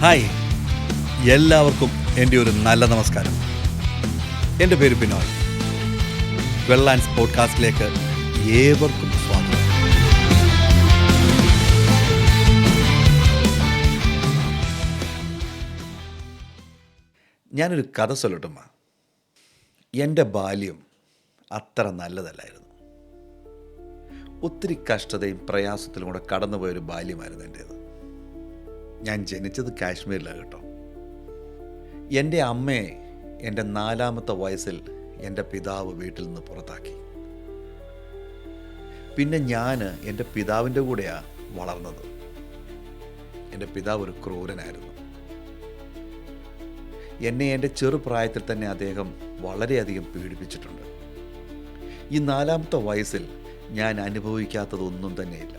Hi, എല്ലാവർക്കും എൻ്റെ ഒരു നല്ല നമസ്കാരം. എൻ്റെ പേര് ബിനോയ്. വെള്ളാൻസ് പോഡ്കാസ്റ്റിലേക്ക് ഏവർക്കും സ്വാഗതം. ഞാനൊരു കഥ ചൊല്ലട്ടുമ്മ. എൻ്റെ ബാല്യം അത്ര നല്ലതല്ലായിരുന്നു. ഒത്തിരി കഷ്ടതയും പ്രയാസത്തിലും കൂടെ കടന്നുപോയൊരു ബാല്യമായിരുന്നു എൻ്റേത്. ഞാൻ ജനിച്ചത് കാശ്മീരിലാണ് കേട്ടോ. എൻ്റെ അമ്മയെ എൻ്റെ 4-ാമത്തെ വയസ്സിൽ എൻ്റെ പിതാവ് വീട്ടിൽ നിന്ന് പുറത്താക്കി. പിന്നെ ഞാൻ എൻ്റെ പിതാവിൻ്റെ കൂടെയാണ് വളർന്നത്. എൻ്റെ പിതാവ് ഒരു ക്രൂരനായിരുന്നു. എന്നെ എൻ്റെ ചെറുപ്രായത്തിൽ തന്നെ അദ്ദേഹം വളരെയധികം പീഡിപ്പിച്ചിട്ടുണ്ട്. ഈ 4-ാമത്തെ വയസ്സിൽ ഞാൻ അനുഭവിക്കാത്തതൊന്നും തന്നെയില്ല.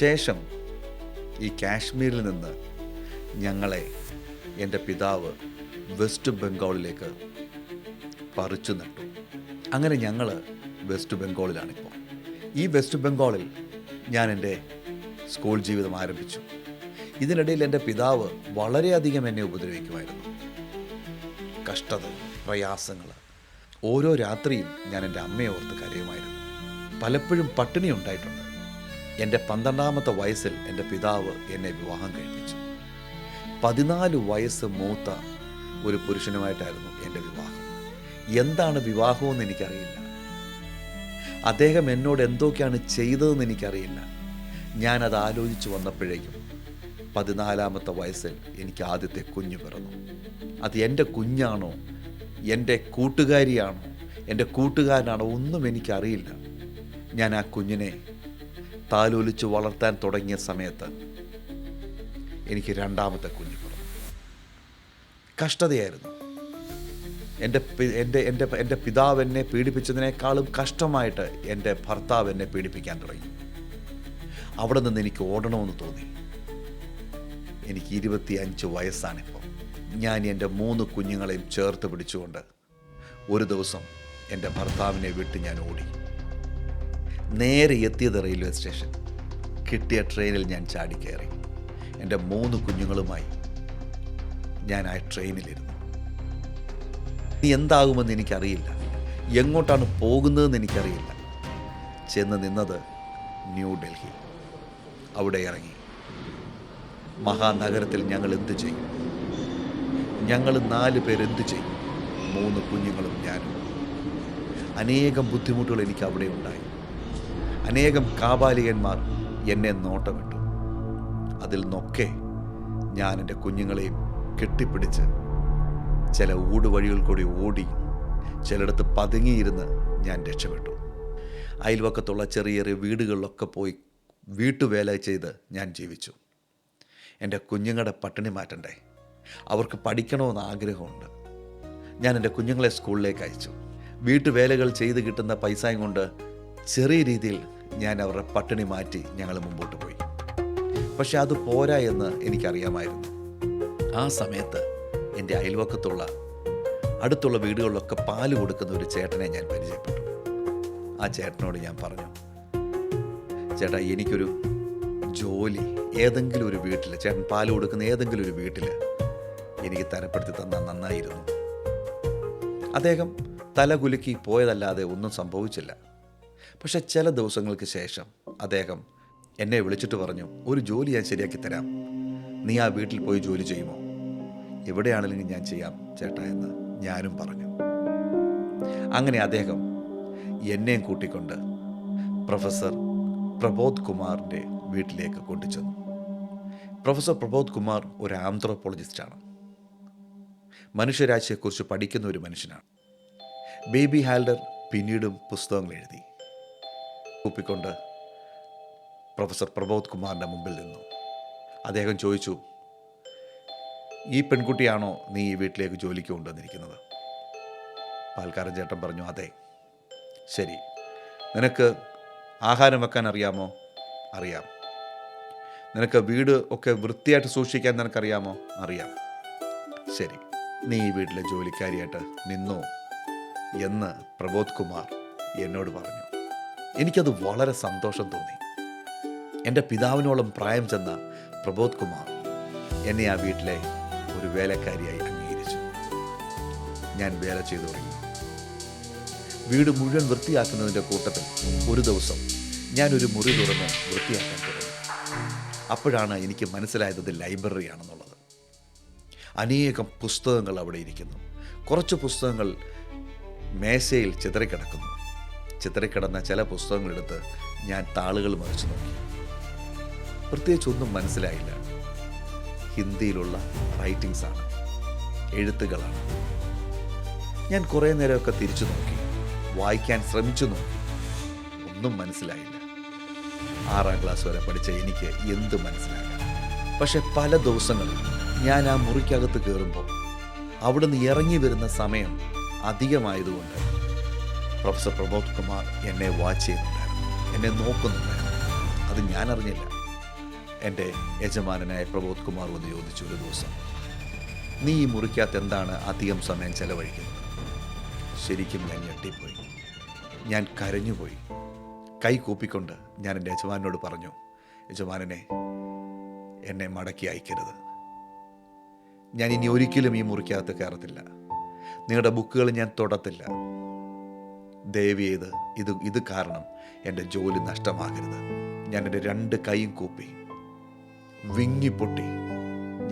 ശേഷം ഈ കാശ്മീരിൽ നിന്ന് ഞങ്ങളെ എൻ്റെ പിതാവ് വെസ്റ്റ് ബംഗാളിലേക്ക് പറിച്ചു നട്ടു. അങ്ങനെ ഞങ്ങൾ വെസ്റ്റ് ബംഗാളിലാണിപ്പോൾ. ഈ വെസ്റ്റ് ബംഗാളിൽ ഞാൻ എൻ്റെ സ്കൂൾ ജീവിതം ആരംഭിച്ചു. ഇതിനിടയിൽ എൻ്റെ പിതാവ് വളരെയധികം എന്നെ ഉപദ്രവിക്കുമായിരുന്നു. കഷ്ടത, പ്രയാസങ്ങൾ. ഓരോ രാത്രിയും ഞാൻ എൻ്റെ അമ്മയെ ഓർത്ത് കരയുമായിരുന്നു. പലപ്പോഴും പട്ടിണി ഉണ്ടായിട്ടുണ്ട്. എൻ്റെ 12-ാമത്തെ വയസ്സിൽ എൻ്റെ പിതാവ് എന്നെ വിവാഹം കഴിപ്പിച്ചു. 14 വയസ്സ് മൂത്ത ഒരു പുരുഷനുമായിട്ടായിരുന്നു എൻ്റെ വിവാഹം. എന്താണ് വിവാഹമെന്ന് എനിക്കറിയില്ല. അദ്ദേഹം എന്നോട് എന്തൊക്കെയാണ് ചെയ്തതെന്ന് എനിക്കറിയില്ല. ഞാനത് ആലോചിച്ച് വന്നപ്പോഴേക്കും 14-ാമത്തെ വയസ്സിൽ എനിക്ക് ആദ്യത്തെ കുഞ്ഞ് പിറന്നു. അത് എൻ്റെ കുഞ്ഞാണോ, എൻ്റെ കൂട്ടുകാരിയാണോ, എൻ്റെ കൂട്ടുകാരനാണോ ഒന്നും എനിക്കറിയില്ല. ഞാൻ ആ കുഞ്ഞിനെ താലോലിച്ച് വളർത്താൻ തുടങ്ങിയ സമയത്ത് എനിക്ക് 2-ാമത്തെ കുഞ്ഞ് പിറന്നു. കഷ്ടതയായിരുന്നു. എൻ്റെ പിതാവ് എന്നെ പീഡിപ്പിച്ചതിനേക്കാളും കഷ്ടമായിട്ട് എൻ്റെ ഭർത്താവ് എന്നെ പീഡിപ്പിക്കാൻ തുടങ്ങി. അവിടെ നിന്ന് എനിക്ക് ഓടണമെന്ന് തോന്നി. എനിക്ക് 25 വയസ്സാണിപ്പോൾ. ഞാൻ എൻ്റെ 3 കുഞ്ഞുങ്ങളെയും ചേർത്ത് പിടിച്ചുകൊണ്ട് ഒരു ദിവസം എൻ്റെ ഭർത്താവിനെ വിട്ട് ഞാൻ ഓടി. നേരെ എത്തിയത് റെയിൽവേ സ്റ്റേഷൻ. കിട്ടിയ ട്രെയിനിൽ ഞാൻ ചാടിക്കയറി. എൻ്റെ 3 കുഞ്ഞുങ്ങളുമായി ഞാൻ ആ ട്രെയിനിലിരുന്നു. ഇനി എന്താകുമെന്ന് എനിക്കറിയില്ല. എങ്ങോട്ടാണ് പോകുന്നതെന്ന് എനിക്കറിയില്ല. ചെന്ന് നിന്നത് ന്യൂഡൽഹി. അവിടെ ഇറങ്ങി. മഹാനഗരത്തിൽ ഞങ്ങൾ എന്തു ചെയ്യും? ഞങ്ങൾ 4 പേർ എന്തു ചെയ്യും? 3 കുഞ്ഞുങ്ങളും ഞാനും. അനേകം ബുദ്ധിമുട്ടുകൾ എനിക്ക് അവിടെ ഉണ്ടായി. അനേകം കാപാലികന്മാർ എന്നെ നോട്ടമിട്ടു. അതിൽ നിന്നൊക്കെ ഞാൻ എൻ്റെ കുഞ്ഞുങ്ങളെയും കെട്ടിപ്പിടിച്ച് ചില ഊടുവഴികൾ കൂടി ഓടി, ചിലയിടത്ത് പതുങ്ങിയിരുന്ന് ഞാൻ രക്ഷപ്പെട്ടു. അയൽവക്കത്തുള്ള ചെറിയ ചെറിയ വീടുകളിലൊക്കെ പോയി വീട്ടുവേല ചെയ്ത് ഞാൻ ജീവിച്ചു. എൻ്റെ കുഞ്ഞുങ്ങളുടെ പട്ടിണി മാറ്റണ്ടേ? അവർക്ക് പഠിക്കണമെന്ന് ആഗ്രഹമുണ്ട്. ഞാൻ എൻ്റെ കുഞ്ഞുങ്ങളെ സ്കൂളിലേക്ക് അയച്ചു. വീട്ടുവേലകൾ ചെയ്ത് കിട്ടുന്ന പൈസയും കൊണ്ട് ചെറിയ രീതിയിൽ ഞാൻ അവരുടെ പട്ടിണി മാറ്റി ഞങ്ങൾ മുമ്പോട്ട് പോയി. പക്ഷെ അത് പോരാ എന്ന് എനിക്കറിയാമായിരുന്നു. ആ സമയത്ത് എൻ്റെ അയൽവക്കത്തുള്ള അടുത്തുള്ള വീടുകളിലൊക്കെ പാല് കൊടുക്കുന്ന ഒരു ചേട്ടനെ ഞാൻ പരിചയപ്പെട്ടു. ആ ചേട്ടനോട് ഞാൻ പറഞ്ഞു, ചേട്ടാ, എനിക്കൊരു ജോലി ഏതെങ്കിലും ഒരു വീട്ടിൽ, ചേട്ടൻ പാല് കൊടുക്കുന്ന ഏതെങ്കിലും ഒരു വീട്ടിൽ എനിക്ക് തരപ്പെടുത്തി തന്നാൽ നന്നായിരുന്നു. അദ്ദേഹം തല കുലുക്കി പോയതല്ലാതെ ഒന്നും സംഭവിച്ചില്ല. പക്ഷെ ചില ദിവസങ്ങൾക്ക് ശേഷം അദ്ദേഹം എന്നെ വിളിച്ചിട്ട് പറഞ്ഞു, ഒരു ജോലി ഞാൻ ശരിയാക്കി തരാം, നീ ആ വീട്ടിൽ പോയി ജോലി ചെയ്യുമോ? എവിടെയാണെങ്കിലും ഞാൻ ചെയ്യാം ചേട്ടാ എന്ന് ഞാനും പറഞ്ഞു. അങ്ങനെ അദ്ദേഹം എന്നെയും കൂട്ടിക്കൊണ്ട് പ്രൊഫസർ പ്രബോധ് കുമാറിൻ്റെ വീട്ടിലേക്ക് കൊണ്ടുചെന്നു. പ്രൊഫസർ പ്രബോധ് കുമാർ ഒരു ആന്ത്രോപോളജിസ്റ്റാണ്. മനുഷ്യരാശിയെക്കുറിച്ച് പഠിക്കുന്ന ഒരു മനുഷ്യനാണ്. ബേബി ഹാൽഡർ പിന്നീടും പുസ്തകങ്ങൾ എഴുതി. കൂപ്പിക്കൊണ്ട് പ്രൊഫസർ പ്രബോധ് കുമാറിൻ്റെ മുമ്പിൽ നിന്നു. അദ്ദേഹം ചോദിച്ചു, ഈ പെൺകുട്ടിയാണോ നീ ഈ വീട്ടിലേക്ക് ജോലിക്ക് കൊണ്ടുവന്നിരിക്കുന്നത്? പാൽക്കാരൻ ചേട്ടൻ പറഞ്ഞു, അതെ. ശരി, നിനക്ക് ആഹാരം വെക്കാൻ അറിയാമോ? അറിയാം. നിനക്ക് വീട് ഒക്കെ വൃത്തിയായിട്ട് സൂക്ഷിക്കാൻ നിനക്കറിയാമോ? അറിയാം. ശരി, നീ ഈ വീട്ടിലെ ജോലിക്കാരിയായിട്ട് നിന്നോ എന്ന് പ്രബോധ് കുമാർ എന്നോട് പറഞ്ഞു. എനിക്കത് വളരെ സന്തോഷം തോന്നി. എൻ്റെ പിതാവിനോളം പ്രായം ചെന്ന പ്രബോധ് കുമാർ എന്നെ ആ വീട്ടിലെ ഒരു വേലക്കാരിയായി അംഗീകരിച്ചു. ഞാൻ വേല ചെയ്തു തുടങ്ങി. വീട് മുഴുവൻ വൃത്തിയാക്കുന്നതിൻ്റെ കൂട്ടത്തിൽ ഒരു ദിവസം ഞാനൊരു മുറി തുറന്ന് വൃത്തിയാക്കാൻ തുടങ്ങി. അപ്പോഴാണ് എനിക്ക് മനസ്സിലായത് ലൈബ്രറിയാണെന്നുള്ളത്. അനേകം പുസ്തകങ്ങൾ അവിടെ ഇരിക്കുന്നു. കുറച്ച് പുസ്തകങ്ങൾ മേശയിൽ ചിതറിക്കിടക്കുന്നു. ചിതറിക്കിടന്ന ചില പുസ്തകങ്ങളെടുത്ത് ഞാൻ താളുകൾ മറിച്ചു നോക്കി. പ്രത്യേകിച്ചൊന്നും മനസ്സിലായില്ല. ഹിന്ദിയിലുള്ള റൈറ്റിങ്സാണ്, എഴുത്തുകളാണ്. ഞാൻ കുറേ നേരമൊക്കെ തിരിച്ചു നോക്കി, വായിക്കാൻ ശ്രമിച്ചു നോക്കി. ഒന്നും മനസ്സിലായില്ല. 6ാം ക്ലാസ് വരെ പഠിച്ച എനിക്ക് എന്ത് മനസ്സിലാക്കാം? പക്ഷെ പല ദിവസങ്ങളിൽ ഞാൻ ആ മുറിക്കകത്ത് കയറുമ്പോൾ അവിടുന്ന് ഇറങ്ങി വരുന്ന സമയം അധികമായതുകൊണ്ട് പ്രൊഫസർ പ്രബോധ് കുമാർ എന്നെ വാച്ച് ചെയ്യുന്നുണ്ടായിരുന്നു, എന്നെ നോക്കുന്നുണ്ടായിരുന്നു. അത് ഞാൻ അറിഞ്ഞില്ല. എൻ്റെ യജമാനനായ പ്രബോധ് കുമാർ വന്ന് ചോദിച്ചു ഒരു ദിവസം, നീ ഈ മുറിക്കകത്ത് എന്താണ് അധികം സമയം ചെലവഴിക്കുന്നത്? ശരിക്കും ഞാൻ ഞെട്ടിപ്പോയി. ഞാൻ കരഞ്ഞുപോയി. കൈ കൂപ്പിക്കൊണ്ട് ഞാൻ എൻ്റെ യജമാനോട് പറഞ്ഞു, യജമാനനെ, എന്നെ മടക്കി അയക്കരുത്. ഞാൻ ഇനി ഒരിക്കലും ഈ മുറിക്കകത്ത് കയറത്തില്ല. നിങ്ങളുടെ ബുക്കുകൾ ഞാൻ തൊടത്തില്ല. ദയവ് ചെയ്ത് ഇത് കാരണം എൻ്റെ ജോലി നഷ്ടമാകരുത്. ഞാൻ എൻ്റെ 2 കൈയും കൂപ്പി വിങ്ങിപ്പൊട്ടി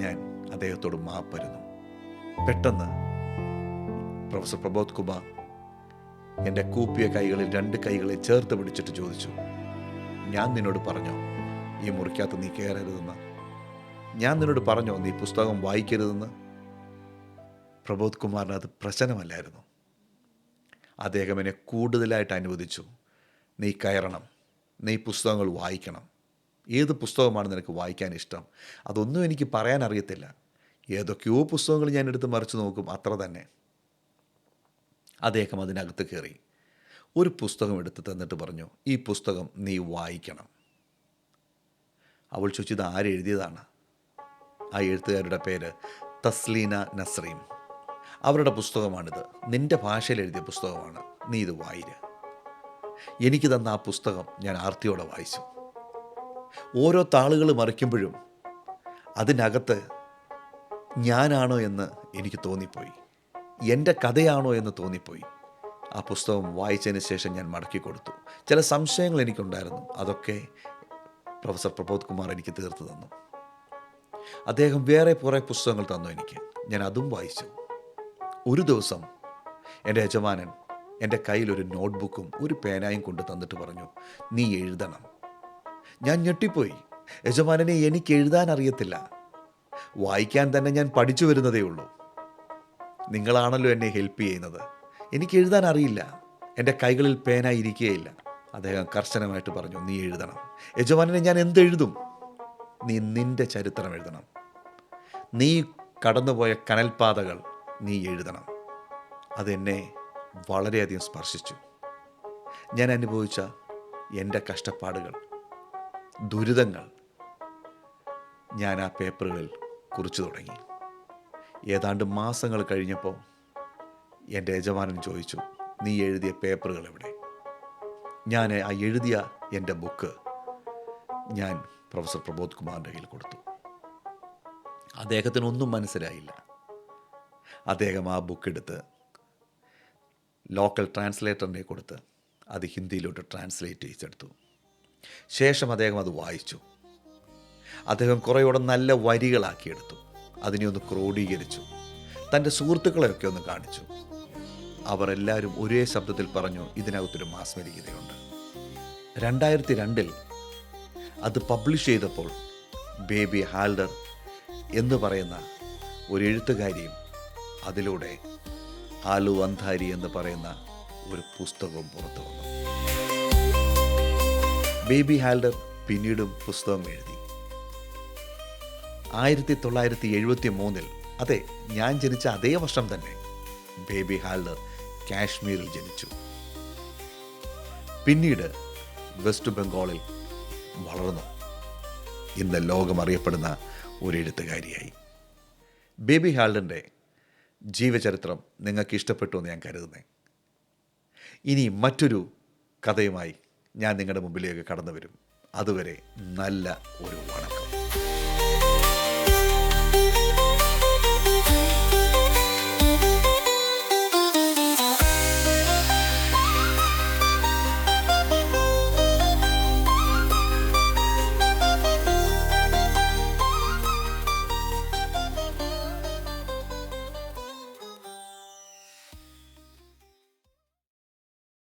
ഞാൻ അദ്ദേഹത്തോട് മാപ്പരുന്നു. പെട്ടെന്ന് പ്രൊഫസർ പ്രബോധ് കുമാർ എൻ്റെ കൂപ്പിയ കൈകളിൽ 2 കൈകളെ ചേർത്ത് പിടിച്ചിട്ട് ചോദിച്ചു, ഞാൻ നിന്നോട് പറഞ്ഞോ ഈ മുറിക്കകത്ത് നീ കയറരുതെന്ന്? ഞാൻ നിന്നോട് പറഞ്ഞോ നീ പുസ്തകം വായിക്കരുതെന്ന്? പ്രബോധ് കുമാറിന് അത് പ്രശ്നമല്ലായിരുന്നു. അദ്ദേഹം എന്നെ കൂടുതലായിട്ട് അനുവദിച്ചു. നീ കയറണം, നീ പുസ്തകങ്ങൾ വായിക്കണം. ഏത് പുസ്തകമാണ് നിനക്ക് വായിക്കാൻ ഇഷ്ടം? അതൊന്നും എനിക്ക് പറയാൻ അറിയത്തില്ല. ഏതൊക്കെയോ പുസ്തകങ്ങൾ ഞാൻ എടുത്ത് മറിച്ച് നോക്കും, അത്ര തന്നെ. അദ്ദേഹം അതിനകത്ത് കയറി ഒരു പുസ്തകം എടുത്ത് തന്നിട്ട് പറഞ്ഞു, ഈ പുസ്തകം നീ വായിക്കണം. അവൾ ചോദിച്ചു, ഇത് ആരെഴുതിയതാണ്? ആ എഴുത്തുകാരുടെ പേര് തസ്ലീന നസ്രീൻ. അവരുടെ പുസ്തകമാണിത്. നിൻ്റെ ഭാഷയിൽ എഴുതിയ പുസ്തകമാണ്. നീ ഇത് വായിര്. എനിക്ക് തന്ന ആ പുസ്തകം ഞാൻ ആർത്തിയോടെ വായിച്ചു. ഓരോ താളുകൾ മറിക്കുമ്പോഴും അതിനകത്ത് ഞാനാണോ എന്ന് എനിക്ക് തോന്നിപ്പോയി. എൻ്റെ കഥയാണോ എന്ന് തോന്നിപ്പോയി. ആ പുസ്തകം വായിച്ചതിന് ശേഷം ഞാൻ മടക്കി കൊടുത്തു. ചില സംശയങ്ങൾ എനിക്കുണ്ടായിരുന്നു. അതൊക്കെ പ്രൊഫസർ പ്രബോധ് കുമാർ എനിക്ക് തീർത്തു തന്നു. അദ്ദേഹം വേറെ കുറേ പുസ്തകങ്ങൾ തന്നു എനിക്ക്. ഞാൻ അതും വായിച്ചു. ഒരു ദിവസം എൻ്റെ യജമാനൻ എൻ്റെ കയ്യിൽ ഒരു നോട്ട്ബുക്കും ഒരു പേനായും കൊണ്ട് തന്നിട്ട് പറഞ്ഞു, നീ എഴുതണം. ഞാൻ ഞെട്ടിപ്പോയി. യജമാനനെ, എനിക്ക് എഴുതാൻ അറിയത്തില്ല. വായിക്കാൻ തന്നെ ഞാൻ പഠിച്ചു വരുന്നതേ ഉള്ളൂ. നിങ്ങളാണല്ലോ എന്നെ ഹെൽപ്പ് ചെയ്യുന്നത്. എനിക്ക് എഴുതാൻ അറിയില്ല. എൻ്റെ കൈകളിൽ പേന ഇരിക്കുകയില്ല. അദ്ദേഹം കർശനമായിട്ട് പറഞ്ഞു, നീ എഴുതണം. യജമാനനെ, ഞാൻ എന്തെഴുതും? നീ നിൻ്റെ ചരിത്രം എഴുതണം. നീ കടന്നുപോയ കനൽപാതകൾ നീ എഴുതണം. അതെന്നെ വളരെയധികം സ്പർശിച്ചു. ഞാൻ അനുഭവിച്ച എൻ്റെ കഷ്ടപ്പാടുകൾ, ദുരിതങ്ങൾ ഞാൻ ആ പേപ്പറുകളിൽ കുറിച്ചു തുടങ്ങി. ഏതാണ്ട് മാസങ്ങൾ കഴിഞ്ഞപ്പോൾ എൻ്റെ യജമാനൻ ചോദിച്ചു, നീ എഴുതിയ പേപ്പറുകൾ എവിടെ? ഞാൻ ആ എഴുതിയ എൻ്റെ ബുക്ക് ഞാൻ പ്രൊഫസർ പ്രബോധ് കുമാറിൻ്റെ കയ്യിൽ കൊടുത്തു. അദ്ദേഹത്തിനൊന്നും മനസ്സിലായില്ല. അദ്ദേഹം ആ ബുക്ക് എടുത്ത് ലോക്കൽ ട്രാൻസ്ലേറ്ററിനെ കൊടുത്ത് അത് ഹിന്ദിയിലോട്ട് ട്രാൻസ്ലേറ്റ് ചെയ്തെടുത്തു. ശേഷം അദ്ദേഹം അത് വായിച്ചു. അദ്ദേഹം കുറേയോടെ നല്ല വരികളാക്കിയെടുത്തു. അതിനെ ഒന്ന് ക്രോഡീകരിച്ചു. തൻ്റെ സുഹൃത്തുക്കളെയൊക്കെ ഒന്ന് കാണിച്ചു. അവർ എല്ലാവരും ഒരേ ശബ്ദത്തിൽ പറഞ്ഞു, ഇതിനകത്തൊരു മാസ്മരികതയുണ്ട്. 2002 അത് പബ്ലിഷ് ചെയ്തപ്പോൾ ബേബി ഹാൽഡർ എന്ന് പറയുന്ന ഒരു എഴുത്തുകാരിയും അതിലൂടെ ആലു അന്ധാരി എന്ന് പറയുന്ന ഒരു പുസ്തകവും പുറത്തു വന്നു. ബേബി ഹാൽഡർ പിന്നീടും പുസ്തകം എഴുതി. 1973 അതെ, ഞാൻ ജനിച്ച അതേ വർഷം തന്നെ ബേബി ഹാൽഡർ കാശ്മീരിൽ ജനിച്ചു. പിന്നീട് വെസ്റ്റ് ബംഗാളിൽ വളർന്നു. ഇന്ന് ലോകമറിയപ്പെടുന്ന ഒരു എഴുത്തുകാരിയായി. ബേബി ഹാൽഡറിൻ്റെ ജീവചരിത്രം നിങ്ങൾക്ക് ഇഷ്ടപ്പെട്ടു എന്ന് ഞാൻ കരുതുന്നേ. ഇനി മറ്റൊരു കഥയുമായി ഞാൻ നിങ്ങളുടെ മുമ്പിലേക്ക് കടന്നു വരും. അതുവരെ നല്ല ഒരു വണക്കം.